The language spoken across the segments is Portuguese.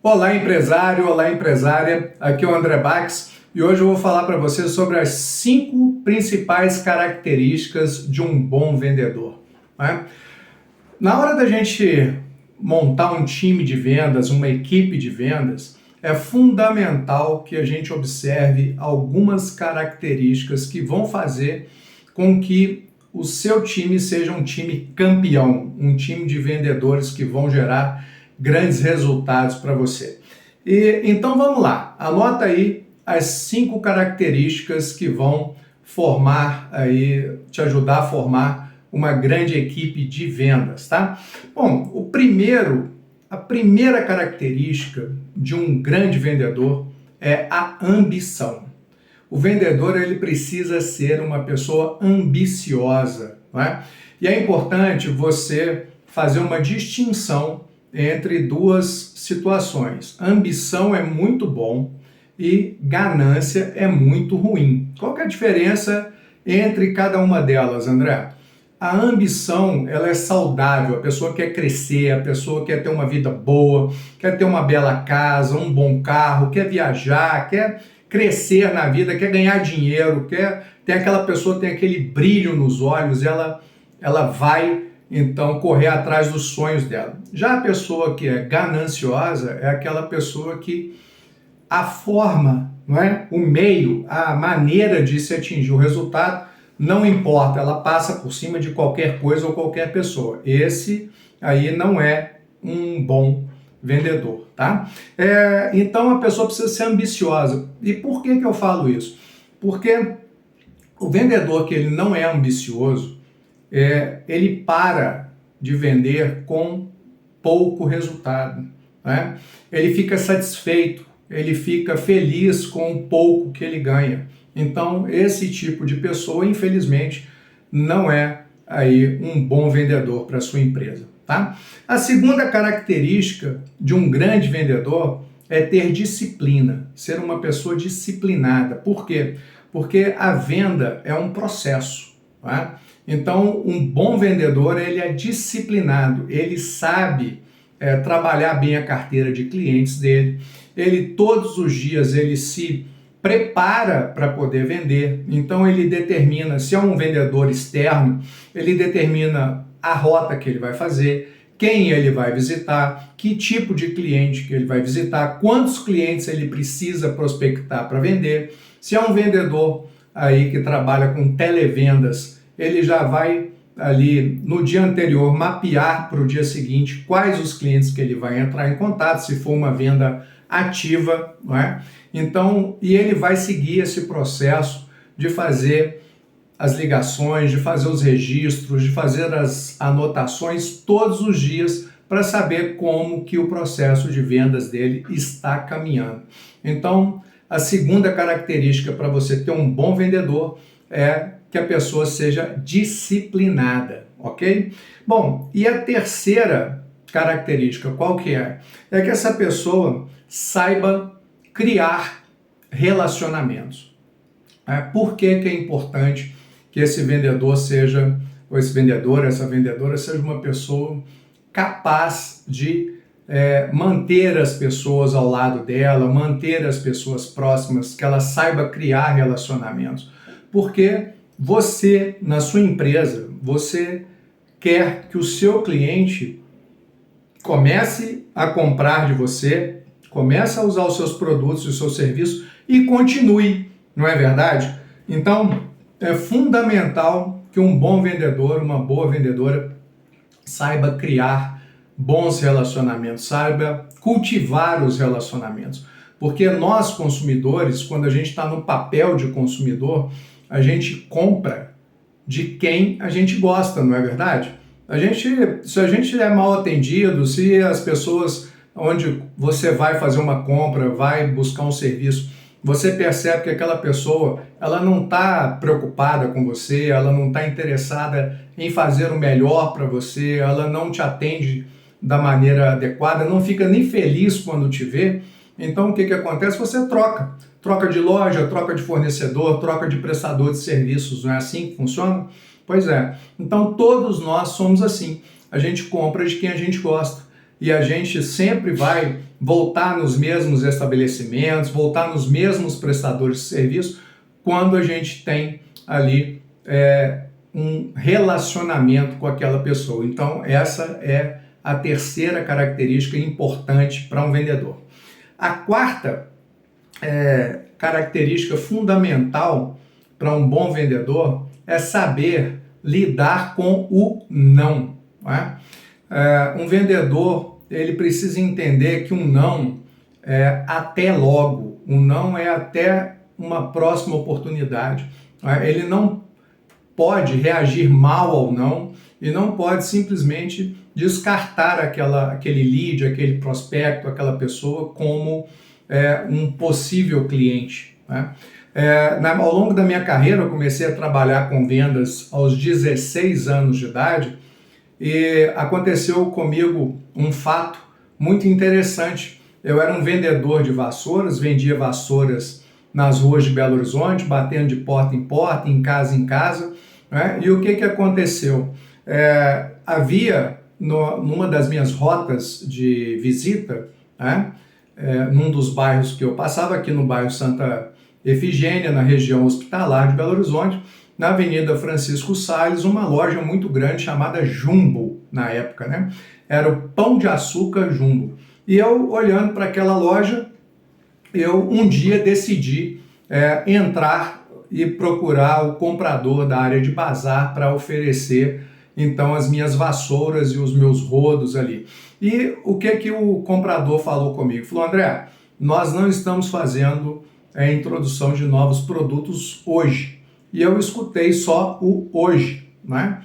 Olá, empresário, olá, empresária. Aqui é o André Bax e hoje eu vou falar para você sobre as 5 principais características de um bom vendedor, né? Na hora da gente montar um time de vendas, uma equipe de vendas, é fundamental que a gente observe algumas características que vão fazer com que o seu time seja um time campeão, um time de vendedores que vão gerar grandes resultados para você. E então vamos lá, anota aí as 5 características que vão te ajudar a formar uma grande equipe de vendas, tá? Bom, a primeira característica de um grande vendedor é a ambição. O vendedor ele precisa ser uma pessoa ambiciosa, não é? E é importante você fazer uma distinção entre duas situações. Ambição é muito bom e ganância é muito ruim. Qual que é a diferença entre cada uma delas, André? A ambição, ela é saudável, a pessoa quer crescer, a pessoa quer ter uma vida boa, quer ter uma bela casa, um bom carro, quer viajar, quer crescer na vida, quer ganhar dinheiro, tem aquela pessoa tem aquele brilho nos olhos, ela vai então correr atrás dos sonhos dela. Já a pessoa que é gananciosa é aquela pessoa que a forma, não é? O meio, a maneira de se atingir o resultado não importa, ela passa por cima de qualquer coisa ou qualquer pessoa. Esse aí não é um bom vendedor, tá? Então a pessoa precisa ser ambiciosa. E por que eu falo isso? Porque o vendedor que ele não é ambicioso, ele para de vender com pouco resultado, né? Ele fica satisfeito, ele fica feliz com o pouco que ele ganha. Então, esse tipo de pessoa, infelizmente, não é aí um bom vendedor para a sua empresa, tá? A segunda característica de um grande vendedor é ter disciplina, ser uma pessoa disciplinada. Por quê? Porque a venda é um processo, tá? Então, um bom vendedor, ele é disciplinado, ele sabe trabalhar bem a carteira de clientes dele, ele todos os dias ele se prepara para poder vender, então ele determina, se é um vendedor externo, ele determina a rota que ele vai fazer, quem ele vai visitar, que tipo de cliente que ele vai visitar, quantos clientes ele precisa prospectar para vender. Se é um vendedor aí que trabalha com televendas, ele já vai ali no dia anterior mapear para o dia seguinte quais os clientes que ele vai entrar em contato, se for uma venda ativa, não é? Então, e ele vai seguir esse processo de fazer as ligações, de fazer os registros, de fazer as anotações todos os dias para saber como que o processo de vendas dele está caminhando. Então, a segunda característica para você ter um bom vendedor é que a pessoa seja disciplinada, ok? Bom, e a terceira característica, qual que é? É que essa pessoa saiba criar relacionamentos. Por que é importante que esse vendedor seja, ou esse vendedor, essa vendedora seja uma pessoa capaz de manter as pessoas ao lado dela, manter as pessoas próximas, que ela saiba criar relacionamentos. Porque você, na sua empresa, você quer que o seu cliente comece a comprar de você, comece a usar os seus produtos e os seus serviços e continue, não é verdade? Então, é fundamental que um bom vendedor, uma boa vendedora, saiba criar bons relacionamentos, saiba cultivar os relacionamentos. Porque nós, consumidores, quando a gente está no papel de consumidor, a gente compra de quem a gente gosta, não é verdade? Se a gente é mal atendido, se as pessoas onde você vai fazer uma compra, vai buscar um serviço, você percebe que aquela pessoa, ela não está preocupada com você, ela não está interessada em fazer o melhor para você, ela não te atende da maneira adequada, não fica nem feliz quando te vê. Então o que acontece? Você troca de loja, troca de fornecedor, troca de prestador de serviços, não é assim que funciona? Pois é, então todos nós somos assim, a gente compra de quem a gente gosta. e a gente sempre vai voltar nos mesmos estabelecimentos, voltar nos mesmos prestadores de serviço, quando a gente tem ali um relacionamento com aquela pessoa. Então, essa é a terceira característica importante para um vendedor. A quarta característica fundamental para um bom vendedor é saber lidar com o não. Não é? Um vendedor, ele precisa entender que um não é até logo, um não é até uma próxima oportunidade. Não é? Ele não pode reagir mal ao não e não pode simplesmente descartar aquele lead, aquele prospecto, aquela pessoa como um possível cliente. Né? Ao longo da minha carreira, eu comecei a trabalhar com vendas aos 16 anos de idade e aconteceu comigo um fato muito interessante. Eu era um vendedor de vassouras, vendia vassouras nas ruas de Belo Horizonte, batendo de porta, em casa, né? E o que aconteceu? Havia, numa das minhas rotas de visita, né, num dos bairros que eu passava, aqui no bairro Santa Efigênia, na região hospitalar de Belo Horizonte, na Avenida Francisco Salles, uma loja muito grande chamada Jumbo, na época, né? Era o Pão de Açúcar Jumbo. E eu, olhando para aquela loja, eu um dia decidi entrar e procurar o comprador da área de bazar para oferecer, então, as minhas vassouras e os meus rodos ali. E o que o comprador falou comigo? Falou: André, nós não estamos fazendo a introdução de novos produtos hoje. E eu escutei só o hoje, né?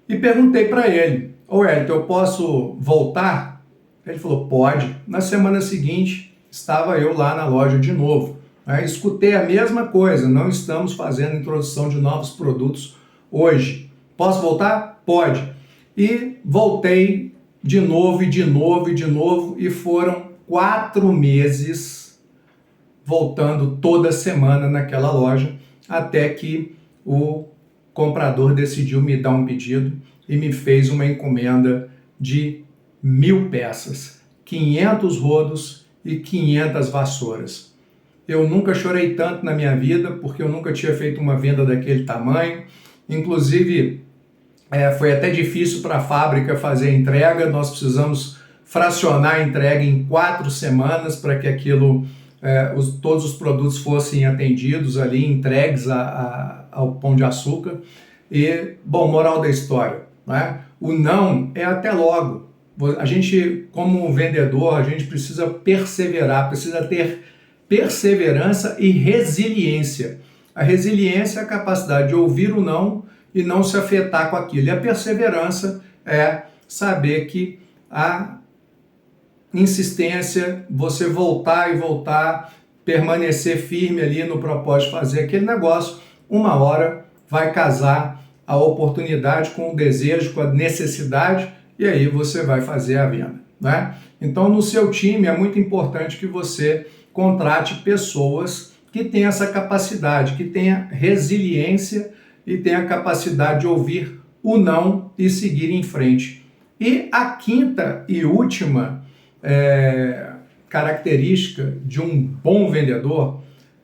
E perguntei para ele: ô Hélio, eu posso voltar? Ele falou: pode. Na semana seguinte, estava eu lá na loja de novo. Né? Escutei a mesma coisa: não estamos fazendo introdução de novos produtos hoje. Posso voltar? Pode. E voltei de novo, e foram 4 meses voltando toda semana naquela loja, até que o comprador decidiu me dar um pedido e me fez uma encomenda de 1.000 peças, 500 rodos e 500 vassouras. Eu nunca chorei tanto na minha vida, porque eu nunca tinha feito uma venda daquele tamanho. Inclusive, foi até difícil para a fábrica fazer a entrega. Nós precisamos fracionar a entrega em 4 semanas para que todos os produtos fossem atendidos ali, entregues ao Pão de Açúcar. E, bom, moral da história, né? O não é até logo. A gente, como vendedor, a gente precisa perseverar, precisa ter perseverança e resiliência. A resiliência é a capacidade de ouvir o não e não se afetar com aquilo. E a perseverança é saber que a insistência, você voltar e voltar, permanecer firme ali no propósito de fazer aquele negócio, uma hora vai casar a oportunidade com o desejo, com a necessidade, e aí você vai fazer a venda, né? Então, no seu time é muito importante que você contrate pessoas que tenham essa capacidade, que tenham resiliência e tenham a capacidade de ouvir o não e seguir em frente. E a quinta e última característica de um bom vendedor,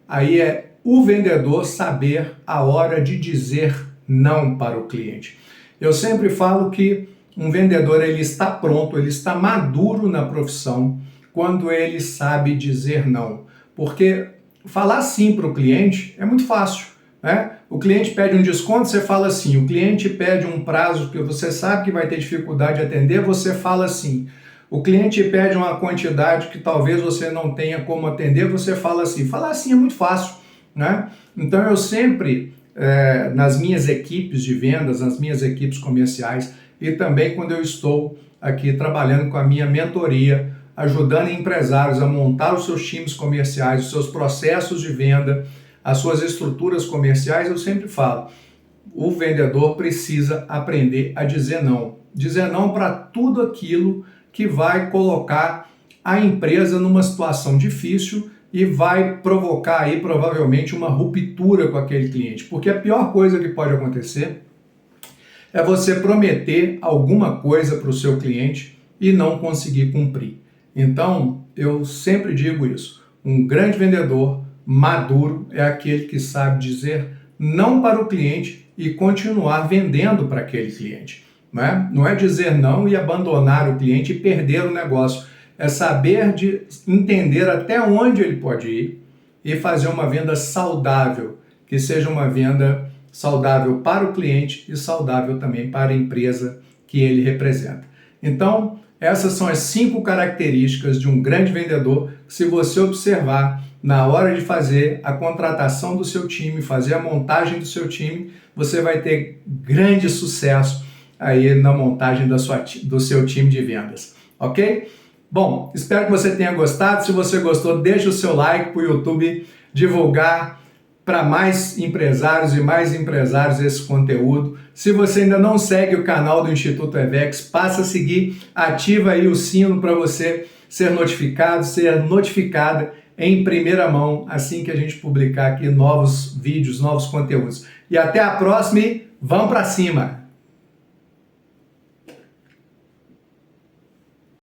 aí é o vendedor saber a hora de dizer não para o cliente. Eu sempre falo que um vendedor, ele está pronto, ele está maduro na profissão quando ele sabe dizer não. Porque falar sim para o cliente é muito fácil, né? O cliente pede um desconto, você fala sim. O cliente pede um prazo que você sabe que vai ter dificuldade de atender, você fala sim. O cliente pede uma quantidade que talvez você não tenha como atender, você fala sim. Falar sim é muito fácil, né? Então eu sempre, nas minhas equipes de vendas, nas minhas equipes comerciais, e também quando eu estou aqui trabalhando com a minha mentoria, ajudando empresários a montar os seus times comerciais, os seus processos de venda, as suas estruturas comerciais, eu sempre falo, o vendedor precisa aprender a dizer não. Dizer não para tudo aquilo que vai colocar a empresa numa situação difícil e vai provocar aí provavelmente uma ruptura com aquele cliente. Porque a pior coisa que pode acontecer é você prometer alguma coisa para o seu cliente e não conseguir cumprir. Então, eu sempre digo isso. Um grande vendedor maduro é aquele que sabe dizer não para o cliente e continuar vendendo para aquele cliente. Não é dizer não e abandonar o cliente e perder o negócio. É saber entender até onde ele pode ir e fazer uma venda saudável, que seja uma venda saudável para o cliente e saudável também para a empresa que ele representa. Então, essas são as 5 características de um grande vendedor que, se você observar na hora de fazer a contratação do seu time, fazer a montagem do seu time, você vai ter grande sucesso aí na montagem do seu time de vendas, ok? Bom, espero que você tenha gostado. Se você gostou, deixa o seu like para o YouTube divulgar para mais empresários e mais empresários esse conteúdo. Se você ainda não segue o canal do Instituto EVEX, passa a seguir, ativa aí o sino para você ser notificado, ser notificada em primeira mão assim que a gente publicar aqui novos vídeos, novos conteúdos. E até a próxima e vamos para cima!